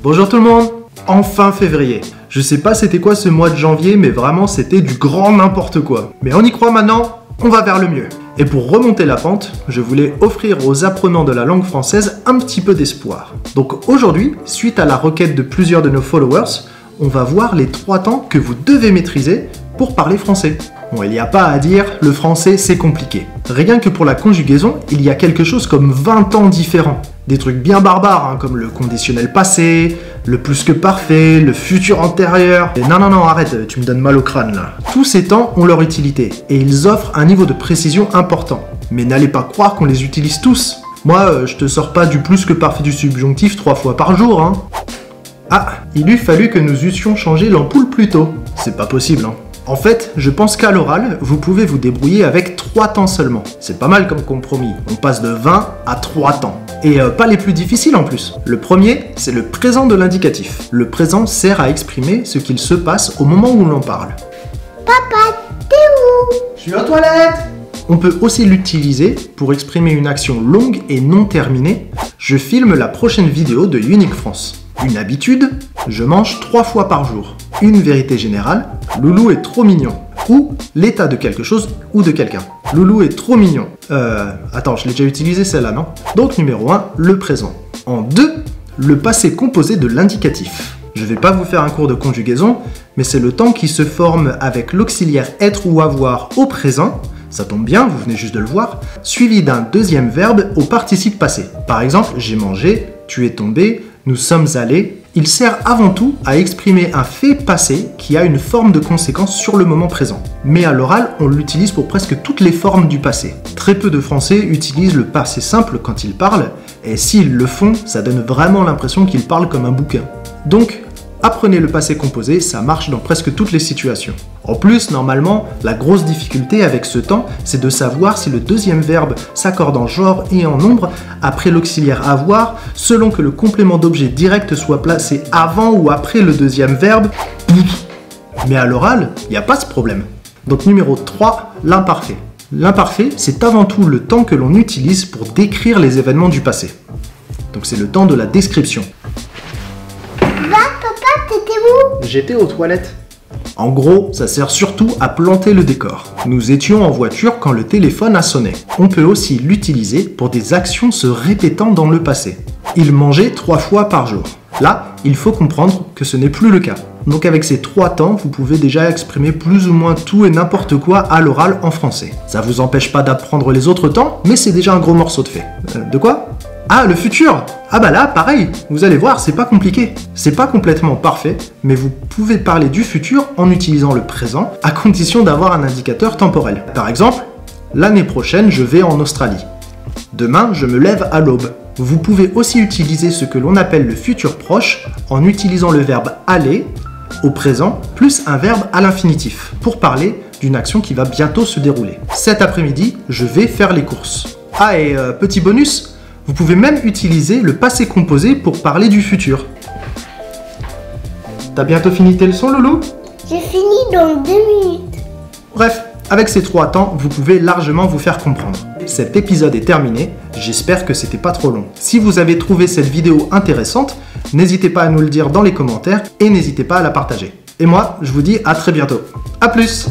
Bonjour tout le monde. Enfin février. Je sais pas c'était quoi ce mois de janvier, mais vraiment c'était du grand n'importe quoi. Mais on y croit maintenant, on va vers le mieux. Et pour remonter la pente, je voulais offrir aux apprenants de la langue française un petit peu d'espoir. Donc aujourd'hui, suite à la requête de plusieurs de nos followers, on va voir les 3 temps que vous devez maîtriser pour parler français. Bon, il n'y a pas à dire, le français c'est compliqué. Rien que pour la conjugaison, il y a quelque chose comme 20 temps différents. Des trucs bien barbares, hein, comme le conditionnel passé, le plus que parfait, le futur antérieur... Et non, arrête, tu me donnes mal au crâne là. Tous ces temps ont leur utilité, et ils offrent un niveau de précision important. Mais n'allez pas croire qu'on les utilise tous. Moi, je te sors pas du plus que parfait du subjonctif 3 fois par jour, hein. Ah, il eût fallu que nous eussions changé l'ampoule plus tôt. C'est pas possible, hein. En fait, je pense qu'à l'oral, vous pouvez vous débrouiller avec 3 temps seulement. C'est pas mal comme compromis. On passe de 20 à 3 temps. Et pas les plus difficiles en plus. Le premier, c'est le présent de l'indicatif. Le présent sert à exprimer ce qu'il se passe au moment où l'on parle. Papa, t'es où? Je suis aux toilettes. On peut aussi l'utiliser pour exprimer une action longue et non terminée. Je filme la prochaine vidéo de Unique France. Une habitude, je mange 3 fois par jour. Une vérité générale, Loulou est trop mignon. Ou l'état de quelque chose ou de quelqu'un. Loulou est trop mignon. Attends, je l'ai déjà utilisé celle-là, non? Donc numéro 1, le présent. En 2, le passé composé de l'indicatif. Je vais pas vous faire un cours de conjugaison, mais c'est le temps qui se forme avec l'auxiliaire être ou avoir au présent, ça tombe bien, vous venez juste de le voir, suivi d'un deuxième verbe au participe passé. Par exemple, j'ai mangé, tu es tombé, nous sommes allés. Il sert avant tout à exprimer un fait passé qui a une forme de conséquence sur le moment présent. Mais à l'oral, on l'utilise pour presque toutes les formes du passé. Très peu de Français utilisent le passé simple quand ils parlent, et s'ils le font, ça donne vraiment l'impression qu'ils parlent comme un bouquin. Donc, apprenez le passé composé, ça marche dans presque toutes les situations. En plus, normalement, la grosse difficulté avec ce temps, c'est de savoir si le deuxième verbe s'accorde en genre et en nombre après l'auxiliaire avoir, selon que le complément d'objet direct soit placé avant ou après le deuxième verbe. Mais à l'oral, il n'y a pas ce problème. Donc numéro 3, l'imparfait. L'imparfait, c'est avant tout le temps que l'on utilise pour décrire les événements du passé. Donc c'est le temps de la description. T'étais où? J'étais aux toilettes. En gros, ça sert surtout à planter le décor. Nous étions en voiture quand le téléphone a sonné. On peut aussi l'utiliser pour des actions se répétant dans le passé. Il mangeait 3 fois par jour. Là, il faut comprendre que ce n'est plus le cas. Donc avec ces 3 temps, vous pouvez déjà exprimer plus ou moins tout et n'importe quoi à l'oral en français. Ça vous empêche pas d'apprendre les autres temps, mais c'est déjà un gros morceau de fait. De quoi ? Ah, le futur! Ah bah là, pareil, vous allez voir, c'est pas compliqué. C'est pas complètement parfait, mais vous pouvez parler du futur en utilisant le présent, à condition d'avoir un indicateur temporel. Par exemple, l'année prochaine, je vais en Australie. Demain, je me lève à l'aube. Vous pouvez aussi utiliser ce que l'on appelle le futur proche en utilisant le verbe aller au présent plus un verbe à l'infinitif pour parler d'une action qui va bientôt se dérouler. Cet après-midi, je vais faire les courses. Ah, et petit bonus, vous pouvez même utiliser le passé composé pour parler du futur. T'as bientôt fini tes leçons, Loulou? J'ai fini dans 2 minutes. Bref, avec ces 3 temps, vous pouvez largement vous faire comprendre. Cet épisode est terminé, j'espère que c'était pas trop long. Si vous avez trouvé cette vidéo intéressante, n'hésitez pas à nous le dire dans les commentaires et n'hésitez pas à la partager. Et moi, je vous dis à très bientôt. A plus!